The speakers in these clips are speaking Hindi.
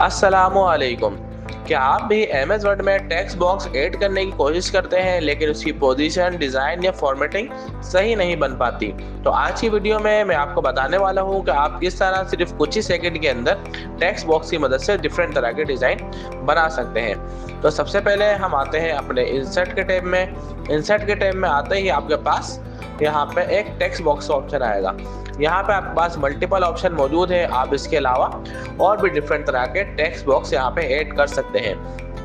अस्सलामुअलैकुम। क्या आप भी एमएस वर्ड में टेक्स्ट बॉक्स ऐड करने की कोशिश करते हैं लेकिन उसकी पोजीशन, डिज़ाइन या फॉर्मेटिंग सही नहीं बन पाती? तो आज की वीडियो में मैं आपको बताने वाला हूं कि आप किस तरह सिर्फ कुछ ही सेकंड के अंदर टेक्स्ट बॉक्स की मदद से डिफरेंट तरह के डिज़ाइन बना सकते हैं। तो सबसे पहले हम आते हैं अपने इंसर्ट के टैब में। इंसर्ट के टैब में आते ही आपके पास यहाँ पे एक टेक्स्ट बॉक्स का ऑप्शन आएगा। यहाँ पे आपके पास मल्टीपल ऑप्शन मौजूद है। आप इसके अलावा और भी डिफरेंट तरह के टेक्स्ट बॉक्स यहाँ पे ऐड कर सकते हैं।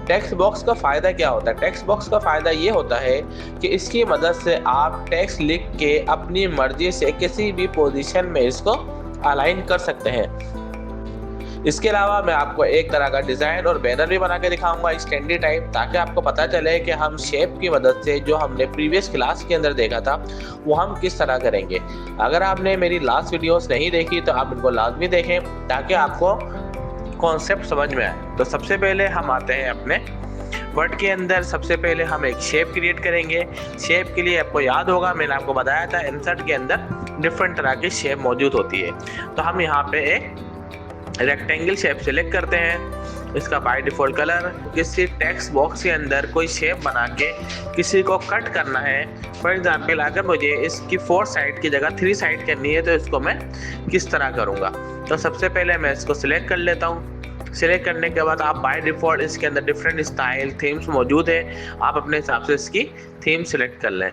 टेक्स्ट बॉक्स का फ़ायदा क्या होता है? टेक्स्ट बॉक्स का फ़ायदा ये होता है कि इसकी मदद से आप टेक्स्ट लिख के अपनी मर्जी से किसी भी पोजीशन में इसको अलाइन कर सकते हैं। इसके अलावा मैं आपको एक तरह का डिज़ाइन और बैनर भी बना के दिखाऊंगा स्टैंडी टाइप, ताकि आपको पता चले कि हम शेप की मदद से जो हमने प्रीवियस क्लास के अंदर देखा था वो हम किस तरह करेंगे। अगर आपने मेरी लास्ट वीडियोस नहीं देखी तो आप इनको लाजमी देखें ताकि आपको कॉन्सेप्ट समझ में आए। तो सबसे पहले हम आते हैं अपने वर्ड के अंदर। सबसे पहले हम एक शेप क्रिएट करेंगे। शेप के लिए आपको याद होगा मैंने आपको बताया था इंसर्ट के अंदर डिफरेंट तरह की शेप मौजूद होती है। तो हम यहाँ पे एक रेक्टेंगल शेप सेलेक्ट करते हैं। इसका बाय डिफ़ॉल्ट कलर, किसी टेक्स्ट बॉक्स के अंदर कोई शेप बना के किसी को कट करना है। फॉर एग्जांपल अगर मुझे इसकी 4 साइड की जगह 3 साइड करनी है तो इसको मैं किस तरह करूँगा। तो सबसे पहले मैं इसको सिलेक्ट कर लेता हूँ। सिलेक्ट करने के बाद आप बाय डिफ़ॉल्ट इसके अंदर डिफरेंट स्टाइल थीम्स मौजूद है। आप अपने हिसाब से इसकी थीम सिलेक्ट कर लें।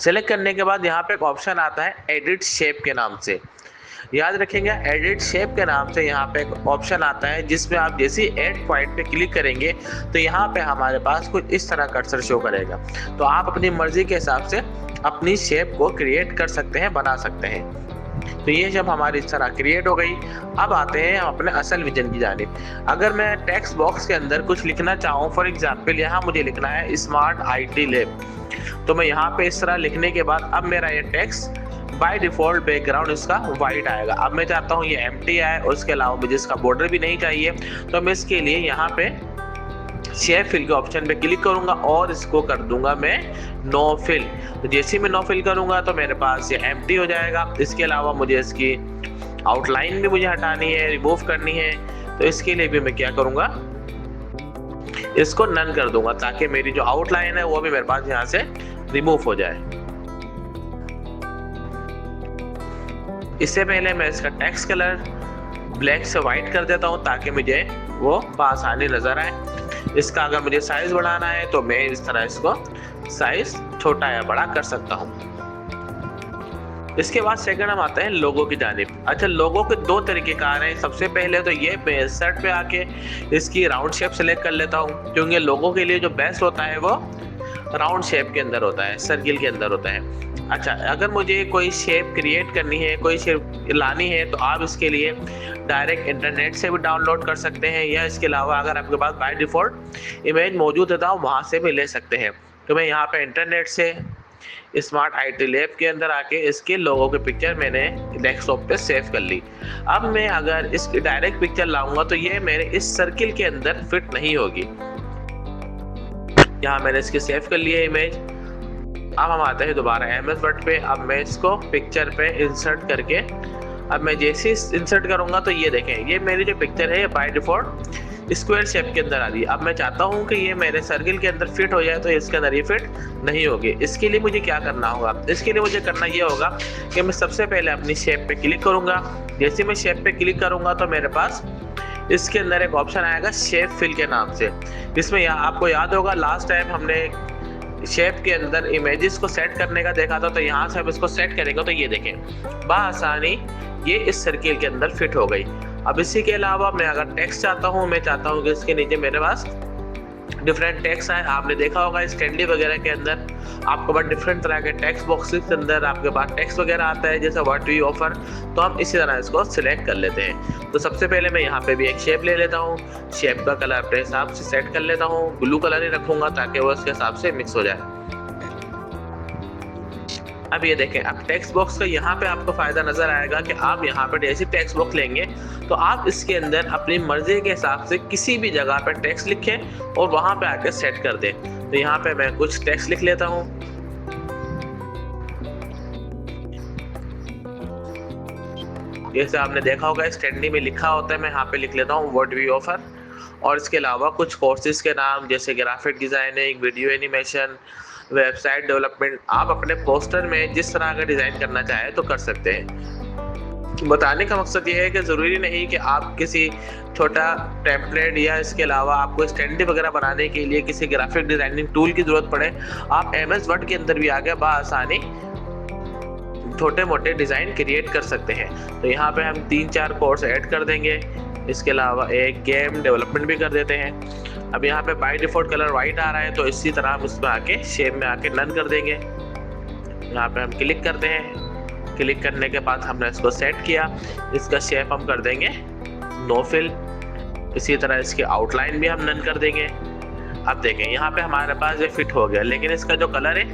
सिलेक्ट करने के बाद यहाँ पे एक ऑप्शन आता है एडिट शेप के नाम से। याद रखेंगे एडिट शेप के नाम से यहाँ पे एक ऑप्शन आता है जिसमें आप जैसे ऐड पॉइंट पे क्लिक करेंगे तो यहाँ पे हमारे पास कुछ इस तरह कर्सर शो करेगा। तो आप अपनी मर्जी के हिसाब से अपनी शेप को क्रिएट कर सकते हैं, बना सकते हैं। तो ये जब हमारी इस तरह क्रिएट हो गई, अब आते हैं हम अपने असल विजन की जानिब। अगर मैं टेक्स्ट बॉक्स के अंदर कुछ लिखना चाहूँ, फॉर एग्जाम्पल यहाँ मुझे लिखना है स्मार्ट IT लैब, तो मैं यहाँ पे इस तरह लिखने के बाद अब मेरा ये टेक्स्ट बाय डिफ़ॉल्ट बैकग्राउंड इसका वाइट आएगा। अब मैं चाहता हूँ ये एम्प्टी आए और उसके अलावा मुझे इसका बॉर्डर भी नहीं चाहिए, तो मैं इसके लिए यहाँ पे शेप फिल के ऑप्शन पे क्लिक करूँगा और इसको कर दूंगा मैं नो फिल। तो जैसे ही मैं नो फिल करूँगा तो मेरे पास ये एम्प्टी हो जाएगा। इसके अलावा मुझे इसकी आउटलाइन भी मुझे हटानी है, रिमूव करनी है, तो इसके लिए भी मैं क्या करूँगा, इसको नन कर दूंगा ताकि मेरी जो आउटलाइन है वो भी मेरे पास यहाँ से रिमूव हो जाए। इससे पहले मैं इसका टेक्स्ट कलर ब्लैक से वाइट कर देता हूँ ताकि मुझे वो आसानी नज़र आए। इसका अगर मुझे साइज़ बढ़ाना है तो मैं इस तरह इसको साइज़ छोटा या बड़ा कर सकता हूँ। इसके बाद सेकंड हम आते हैं लोगो की जानिब। अच्छा, लोगो के 2 तरीके कार हैं। सबसे पहले तो ये मैं इंसर्ट पे आके इसकी राउंड शेप सेलेक्ट कर लेता हूँ, क्योंकि लोगो के लिए जो बेस्ट होता है वो राउंड शेप के अंदर होता है, सर्किल के अंदर होता है। अच्छा, अगर मुझे कोई शेप क्रिएट करनी है, कोई शेप लानी है, तो आप इसके लिए डायरेक्ट इंटरनेट से भी डाउनलोड कर सकते हैं, या इसके अलावा अगर आपके पास बाय डिफ़ॉल्ट इमेज मौजूद है तो वहाँ से भी ले सकते हैं। तो मैं यहाँ पे इंटरनेट से स्मार्ट IT लैब के अंदर आके इसके लोगों की पिक्चर मैंने डेस्कटॉप पे सेव कर ली। अब मैं अगर इसकी डायरेक्ट पिक्चर लाऊंगा तो ये मेरे इस सर्किल के अंदर फिट नहीं होगी। यहाँ मैंने इसकी सेव कर ली है इमेज। अब हम आते हैं दोबारा MS वर्ड पे। अब मैं इसको पिक्चर पे इंसर्ट करके, अब मैं जैसे इंसर्ट करूँगा तो ये देखें, ये मेरी जो पिक्चर है ये बाय डिफ़ॉल्ट स्क्वायर शेप के अंदर आ रही है। अब मैं चाहता हूँ कि ये मेरे सर्किल के अंदर फिट हो जाए, तो इसके अंदर ये फिट नहीं होगी। इसके लिए मुझे क्या करना होगा? इसके लिए मुझे करना ये होगा कि मैं सबसे पहले अपनी शेप पे क्लिक करूँगा। जैसे मैं शेप पे क्लिक करूँगा तो मेरे पास इसके अंदर एक ऑप्शन आएगा शेप फिल के नाम से। इसमें आपको याद होगा लास्ट टाइम हमने शेप के अंदर इमेजेस को सेट करने का देखा था, तो यहाँ से हम इसको सेट करेंगे तो ये देखें बआसानी ये इस सर्किल के अंदर फिट हो गई। अब इसी के अलावा मैं अगर टेक्स्ट चाहता हूँ, मैं चाहता हूँ कि इसके नीचे मेरे पास डिफरेंट टेक्स्ट है। आपने देखा होगा स्टैंडी वगैरह के अंदर आपके पास डिफरेंट तरह के टेक्स्ट बॉक्सेस के अंदर आपके पास टेक्स्ट वगैरह आता है, जैसे व्हाट वी ऑफर। तो हम इसी तरह इसको सिलेक्ट कर लेते हैं। तो सबसे पहले मैं यहाँ पे भी एक शेप ले लेता हूँ। शेप का कलर अपने हिसाब से सेट कर लेता हूँ। ब्लू कलर ही रखूँगा ताकि वो उसके हिसाब से मिक्स हो जाए। अब ये देखें, अब टेक्स्ट बॉक्स का यहाँ पे आपको फ़ायदा नज़र आएगा कि आप यहाँ पे जैसे टेक्स्ट बॉक्स लेंगे तो आप इसके अंदर अपनी मर्जी के हिसाब से किसी भी जगह पे टेक्स्ट लिखें और वहाँ पे आके सेट कर दें। तो यहाँ पे मैं कुछ टेक्स्ट लिख लेता हूँ। जैसे आपने देखा होगा स्टैंडी में लिखा होता है, मैं यहाँ पे लिख लेता हूँ व्हाट वी ऑफर। और इसके अलावा कुछ कोर्सेज के नाम जैसे graphic designing, video animation, website development. आप अपने पोस्टर में जिस तरह का डिज़ाइन करना चाहें तो कर सकते हैं। बताने का मकसद ये है कि ज़रूरी नहीं कि आप किसी छोटा टेम्पलेट या इसके अलावा आपको स्टैंडी वगैरह बनाने के लिए किसी ग्राफिक डिज़ाइनिंग टूल की ज़रूरत पड़े। आप MS वर्ड के अंदर भी आगे बआसानी छोटे मोटे डिज़ाइन क्रिएट कर सकते हैं। तो यहाँ पे हम 3-4 कोर्स ऐड कर देंगे। इसके अलावा एक गेम डेवलपमेंट भी कर देते हैं। अब यहाँ पे बाय डिफ़ॉल्ट कलर वाइट आ रहा है, तो इसी तरह हम उसमें आके शेप में आके नन कर देंगे। यहाँ पे हम क्लिक करते हैं। क्लिक करने के बाद हमने इसको सेट किया। इसका शेप हम कर देंगे नो फिल। इसी तरह इसकी आउटलाइन भी हम नन कर देंगे। अब देखें यहाँ पे हमारे पास ये फिट हो गया, लेकिन इसका जो कलर है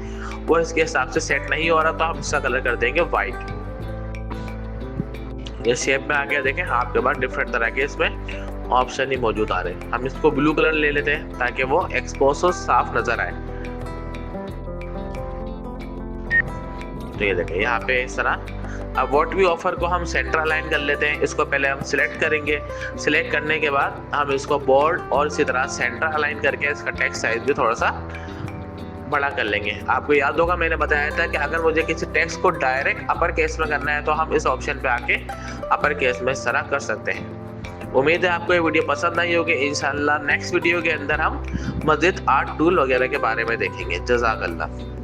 वो इसके हिसाब से सेट नहीं हो रहा, तो हम इसका कलर कर देंगे वाइट। ये शेप में आ गया। देखें आपके पास डिफरेंट तरह के इसमें ऑप्शन ही मौजूद आ रहे हैं। हम इसको ब्लू कलर ले लेते हैं ताकि वो एक्सपोज हो, साफ नजर आए। तो ये देखें यहाँ पे इस तरह। अब व्हाट वी ऑफर को हम सेंटर अलाइन कर लेते हैं। इसको पहले हम सिलेक्ट करेंगे। सिलेक्ट करने के बाद हम इसको बोल्ड और इसी तरह सेंटर अलाइन करके इसका टेक्स्ट साइज भी थोड़ा सा बड़ा कर लेंगे। आपको याद होगा मैंने बताया था कि अगर मुझे किसी टेक्स्ट को डायरेक्ट अपर केस में करना है तो हम इस ऑप्शन पे आके अपर केस में इस तरह कर सकते हैं। उम्मीद है आपको ये वीडियो पसंद आई होगी। इंशाल्लाह नेक्स्ट वीडियो के अंदर हम मज़ीद आर्ट टूल वगैरह के बारे में देखेंगे। जज़ाकल्लाह।